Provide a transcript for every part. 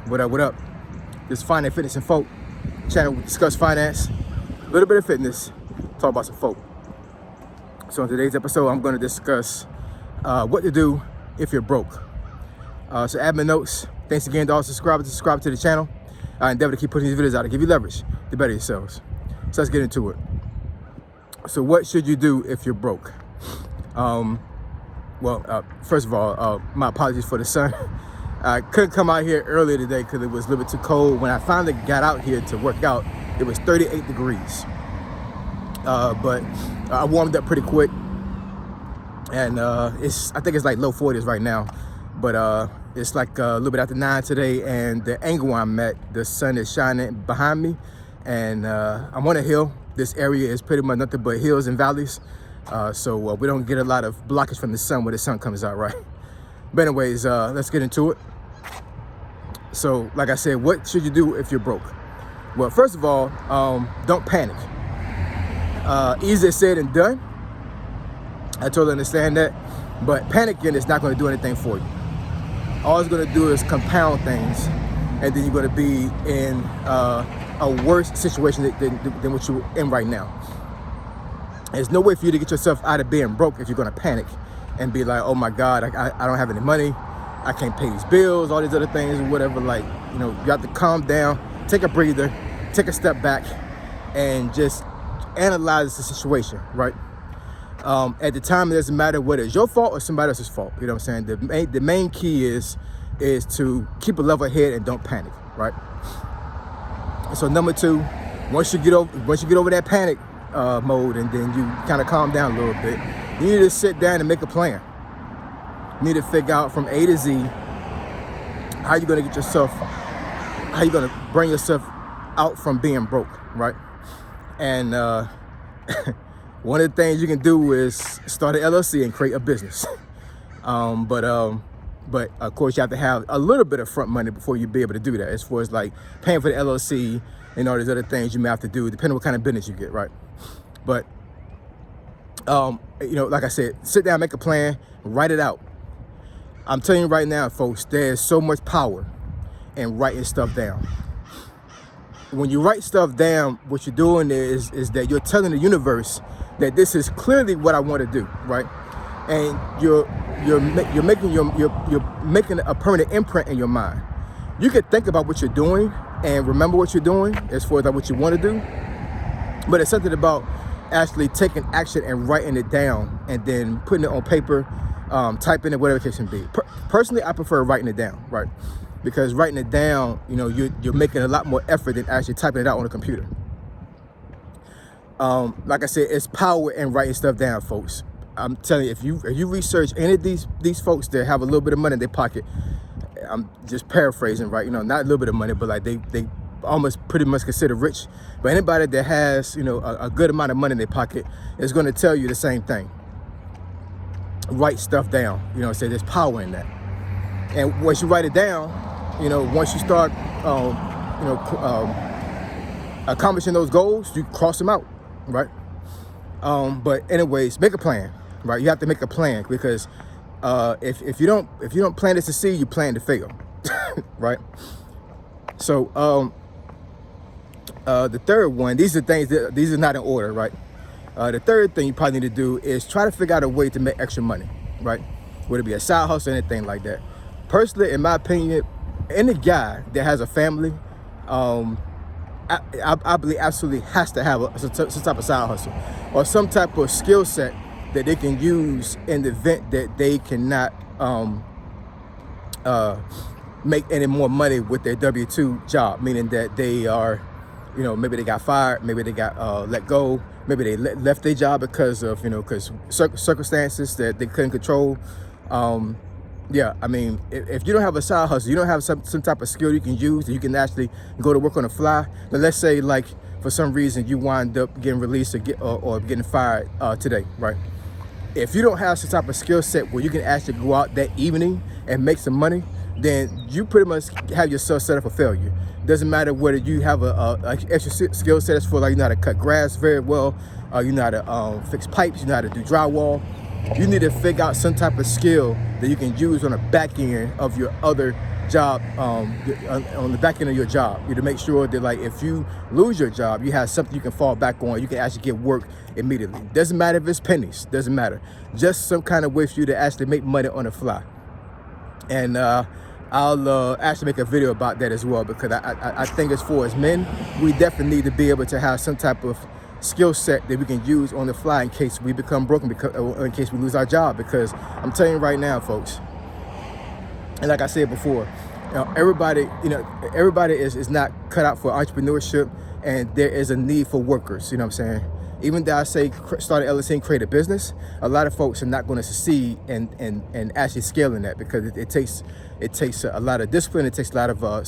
What up, what up? This is Finance, Fitness, and Folk channel. We discuss finance, a little bit of fitness, talk about some folk. So in today's episode, I'm going to discuss what to do if you're broke. So admin notes, thanks again to all subscribers to subscribe to the channel. I endeavor to keep putting these videos out to give you leverage to better yourselves. So let's get into it. So what should you do if you're broke? First of all, my apologies for the sun. I couldn't come out here earlier today because it was a little bit too cold. When I finally got out here to work out, it was 38 degrees. But I warmed up pretty quick, and I think it's like low 40s right now. But it's like a little bit after 9 today, and the angle where I'm at, the sun is shining behind me, and I'm on a hill. This area is pretty much nothing but hills and valleys, so we don't get a lot of blockage from the sun when the sun comes out, right? But anyways, let's get into it. So like I said, what should you do if you're broke? Well, first of all, don't panic. Easier said than done. I totally understand that, but panicking is not going to do anything for you. All it's going to do is compound things, and then you're going to be in a worse situation than what you're in right now. There's no way for you to get yourself out of being broke if you're going to panic and be like, oh my God, I don't have any money. I can't pay these bills, all these other things or whatever. Like, you have to calm down, take a breather, take a step back, and just analyze the situation, right? At the time, it doesn't matter whether it's your fault or somebody else's fault. You know what I'm saying? The main key is to keep a level head and don't panic, right? So number two, once you get over that panic mode, and then you kind of calm down a little bit, you need to sit down and make a plan. You need to figure out from A to Z how you're going to bring yourself out from being broke, right? And one of the things you can do is start an LLC and create a business. But of course you have to have a little bit of front money before you be able to do that, as far as like paying for the LLC and all these other things you may have to do, depending on what kind of business you get, right? But like I said, sit down, make a plan, write it out. I'm telling you right now, folks, there's so much power in writing stuff down. When you write stuff down, what you're doing is that you're telling the universe that this is clearly what I want to do, right? And you're making a permanent imprint in your mind. You can think about what you're doing and remember what you're doing as far as like what you want to do, but it's something about actually taking action and writing it down and then putting it on paper, typing it, whatever the case can be. Personally, I prefer writing it down, right? Because writing it down, you're making a lot more effort than actually typing it out on a computer. Like I said, it's power in writing stuff down, folks. I'm telling you, if you research any of these folks that have a little bit of money in their pocket, I'm just paraphrasing, right? Not a little bit of money, but like they almost pretty much considered rich. But anybody that has, a good amount of money in their pocket is going to tell you the same thing. Write stuff down, say there's power in that. And once you write it down, once you start, accomplishing those goals, you cross them out, right? But anyways, make a plan, right? You have to make a plan, because if you don't plan to succeed, you plan to fail, right? So the third one, these are not in order, right? The third thing you probably need to do is try to figure out a way to make extra money, right? Whether it be a side hustle or anything like that. Personally, in my opinion, any guy that has a family, I believe absolutely has to have some type of side hustle or some type of skill set that they can use in the event that they cannot make any more money with their W-2 job, meaning that they are, maybe they got fired, maybe they got let go, maybe they left their job because of, because circumstances that they couldn't control. Yeah, I mean, if you don't have a side hustle, you don't have some type of skill you can use that you can actually go to work on the fly. Now, let's say, like, for some reason you wind up getting released or getting fired today, right? If you don't have some type of skill set where you can actually go out that evening and make some money, then you pretty much have yourself set up for failure. Doesn't matter whether you have a extra skill set for, like, you know how to cut grass very well, you know how to fix pipes, you know how to do drywall. You need to figure out some type of skill that you can use on the back end of your other job, on the back end of your job, to make sure that, like, if you lose your job, you have something you can fall back on. You can actually get work immediately. Doesn't matter if it's pennies, doesn't matter. Just some kind of way for you to actually make money on the fly. And I'll actually make a video about that as well, because I think as far as men, we definitely need to be able to have some type of skill set that we can use on the fly in case we become broken, or in case we lose our job. Because I'm telling you right now, folks, and like I said before, everybody is not cut out for entrepreneurship, and there is a need for workers. You know what I'm saying? Even though I say start an LLC and create a business, a lot of folks are not going to succeed in actually scaling that, because it takes a lot of discipline. It takes a lot of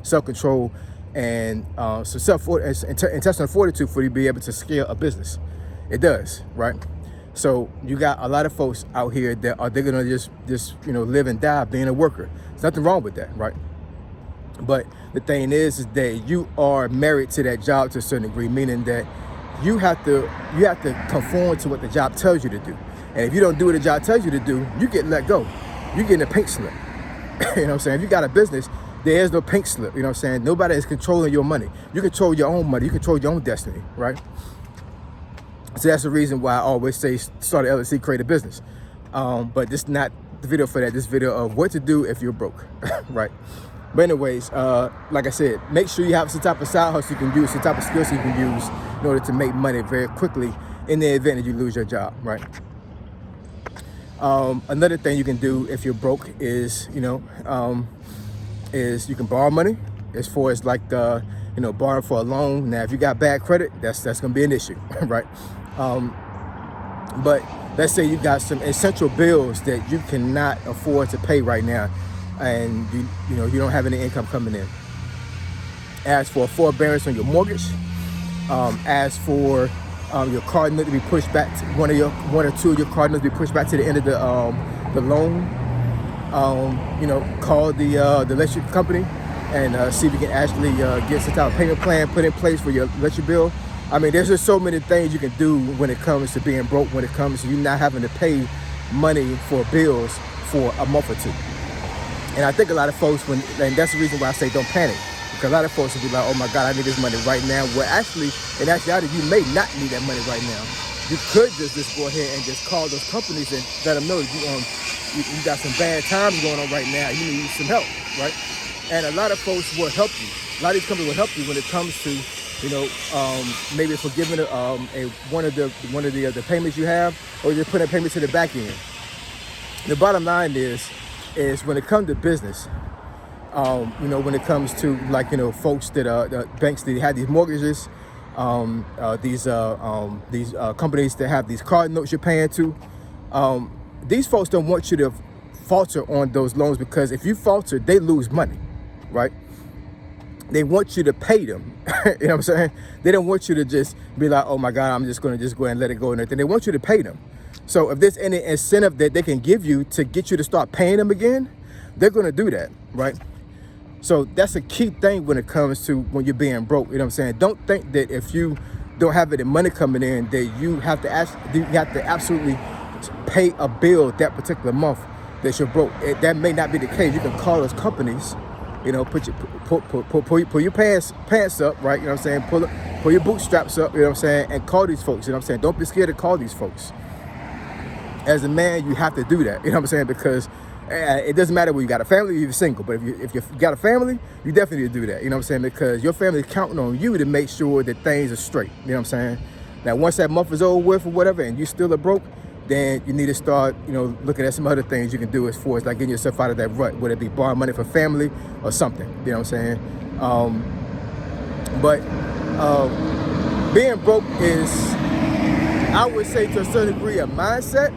self-control and some intestinal fortitude for you to be able to scale a business. It does, right? So you got a lot of folks out here that they're gonna just live and die being a worker. There's nothing wrong with that, right? But the thing is that you are married to that job to a certain degree, meaning that you have to conform to what the job tells you to do. And if you don't do what the job tells you to do, you get let go. You get a pink slip. You know what I'm saying? If you got a business, there is no pink slip. You know what I'm saying? Nobody is controlling your money. You control your own money. You control your own destiny, right? So that's the reason why I always say start an LLC, create a business. But this is not the video for that. This video of what to do if you're broke, right? But anyways, like I said, make sure you have some type of side hustle you can use, some type of skills you can use in order to make money very quickly in the event that you lose your job, right? Another thing you can do if you're broke is, is you can borrow money, as far as like, borrowing for a loan. Now, if you got bad credit, that's going to be an issue, right? But let's say you got some essential bills that you cannot afford to pay right now, and you don't have any income coming in. As for forbearance on your mortgage, as for your card note to be pushed back, one or two of your card notes to be pushed back to the end of the loan, call the electric company and see if you can actually get some type of payment plan put in place for your electric bill. I mean, there's just so many things you can do when it comes to being broke, when it comes to you not having to pay money for bills for a month or two. And I think a lot of folks, and that's the reason why I say don't panic, because a lot of folks will be like, oh my God, I need this money right now. Well, actually, in actuality, you may not need that money right now. You could just go ahead and just call those companies and let them know you got some bad times going on right now. You need some help, right? And a lot of folks will help you. A lot of these companies will help you when it comes to, maybe forgiving one of the payments you have, or just putting a payment to the back end. The bottom line is when it comes to business, when it comes to folks that the banks that have these mortgages, these companies that have these card notes you're paying to, these folks don't want you to falter on those loans, because if you falter, they lose money, right? They want you to pay them. You know what I'm saying? They don't want you to just be like, oh my God, I'm just going to go and let it go and everything. They want you to pay them. So if there's any incentive that they can give you to get you to start paying them again, they're going to do that, right? So that's a key thing when it comes to when you're being broke. You know what I'm saying? Don't think that if you don't have any money coming in that you have to absolutely pay a bill that particular month that you're broke. That may not be the case. You can call those companies, pull your pants up, right? You know what I'm saying? Pull your bootstraps up, you know what I'm saying? And call these folks, you know what I'm saying? Don't be scared to call these folks. As a man, you have to do that, you know what I'm saying? Because it doesn't matter whether you got a family or you're single, but if you got a family, you definitely need to do that, you know what I'm saying? Because your family is counting on you to make sure that things are straight, you know what I'm saying? Now, once that month is over with or whatever, and you still are broke, then you need to start, looking at some other things you can do as far as like getting yourself out of that rut, whether it be borrowing money for family or something, you know what I'm saying? But being broke is, I would say to a certain degree, a mindset.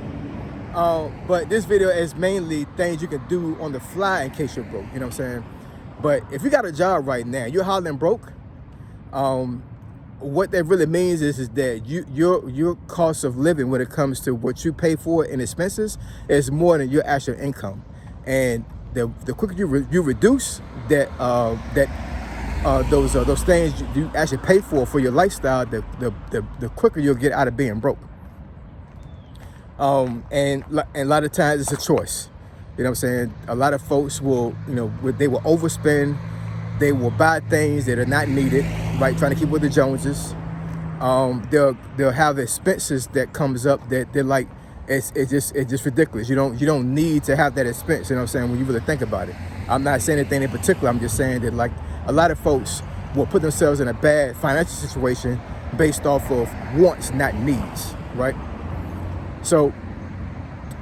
But this video is mainly things you can do on the fly in case you're broke, you know what I'm saying? But if you got a job right now, you're hollering broke, what that really means is that your cost of living when it comes to what you pay for in expenses is more than your actual income. And the quicker you reduce those things you actually pay for your lifestyle, the quicker you'll get out of being broke. And a lot of times it's a choice. You know what I'm saying? A lot of folks will, they will overspend. They will buy things that are not needed, right? Trying to keep with the Joneses. They'll have expenses that comes up that they're like, it's just ridiculous. You don't need to have that expense. You know what I'm saying? When you really think about it, I'm not saying anything in particular. I'm just saying that like a lot of folks will put themselves in a bad financial situation based off of wants, not needs, right? So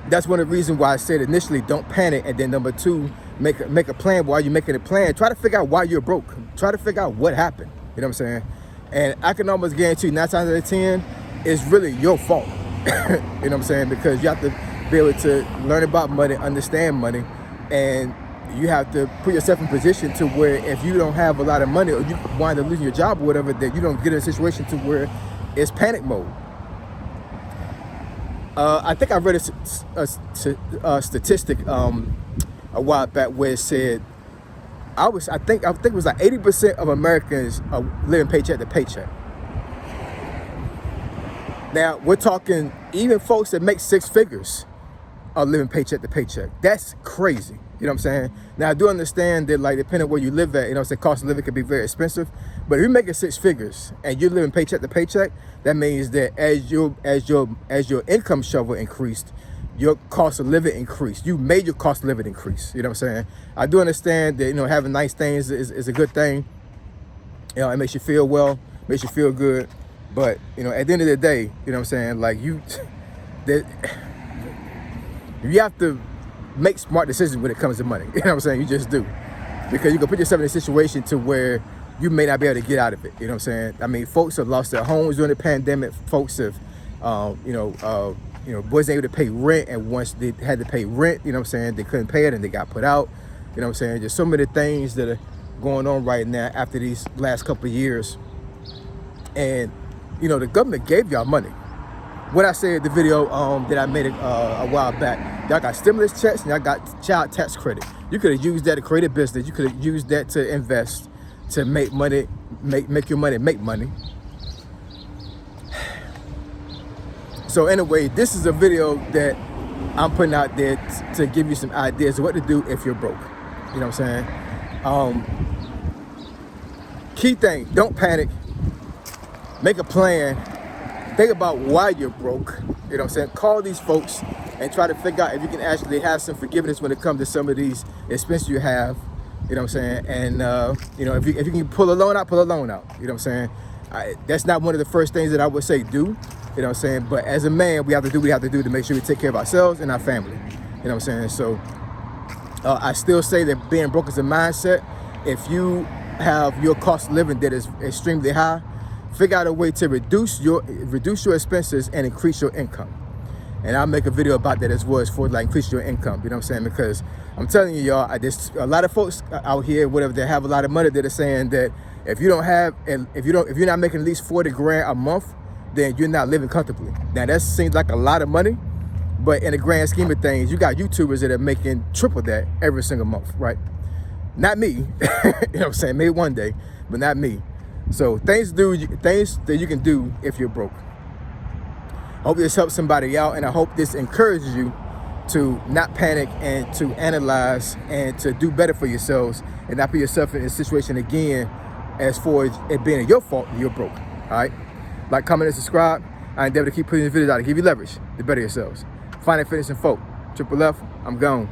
that's one of the reasons why I said initially, don't panic, and then number two, make a plan. While you're making a plan, try to figure out why you're broke. Try to figure out what happened. You know what I'm saying? And I can almost guarantee 9 times out of 10, it's really your fault. You know what I'm saying? Because you have to be able to learn about money, understand money, and you have to put yourself in position to where if you don't have a lot of money or you wind up losing your job or whatever, that you don't get in a situation to where it's panic mode. I think I read a statistic a while back where it said I think it was like 80% of Americans are living paycheck to paycheck. Now we're talking even folks that make 6 figures are living paycheck to paycheck. That's crazy. You know what I'm saying? Now I do understand that, like, depending on where you live at, cost of living can be very expensive. But if you're making 6 figures and you're living paycheck to paycheck, that means that as your income shovel increased, your cost of living increased. You made your cost of living increase. You know what I'm saying? I do understand that, having nice things is a good thing. It makes you feel well, makes you feel good. But, at the end of the day, you know what I'm saying? Like you have to make smart decisions when it comes to money. You know what I'm saying? You just do. Because you can put yourself in a situation to where you may not be able to get out of it. You know what I'm saying? I mean, folks have lost their homes during the pandemic. Folks have, boys ain't able to pay rent, and once they had to pay rent, you know what I'm saying, they couldn't pay it and they got put out. You know what I'm saying? There's so many things that are going on right now after these last couple of years. And, the government gave y'all money. What I said in the video that I made a while back, y'all got stimulus checks and y'all got child tax credit. You could have used that to create a business. You could have used that to invest, to make money, make your money make money. So anyway, this is a video that I'm putting out there to give you some ideas of what to do if you're broke. You know what I'm saying? Key thing, don't panic. Make a plan. Think about why you're broke. You know what I'm saying? Call these folks and try to figure out if you can actually have some forgiveness when it comes to some of these expenses you have. You know what I'm saying? And, if you can pull a loan out, pull a loan out. You know what I'm saying? That's not one of the first things that I would say do. You know what I'm saying? But as a man, we have to do what we have to do to make sure we take care of ourselves and our family. You know what I'm saying? So I still say that being broke is a mindset. If you have your cost of living that is extremely high, figure out a way to reduce your expenses and increase your income. And I'll make a video about that as well, as for like increase your income. You know what I'm saying? Because I'm telling you, y'all, a lot of folks out here, whatever, that have a lot of money, that are saying that if you're not making at least 40 grand a month, then you're not living comfortably. Now that seems like a lot of money, but in the grand scheme of things, you got YouTubers that are making triple that every single month, right? Not me. You know what I'm saying? Maybe one day, but not me. So things that you can do if you're broke. I hope this helps somebody out, and I hope this encourages you to not panic and to analyze and to do better for yourselves and not put yourself in a situation again as far as it being your fault you're broke. All right? Like, comment, and subscribe. I endeavor to keep putting these videos out to give you leverage to better yourselves. Find Fitness and Folk. Triple F, I'm gone.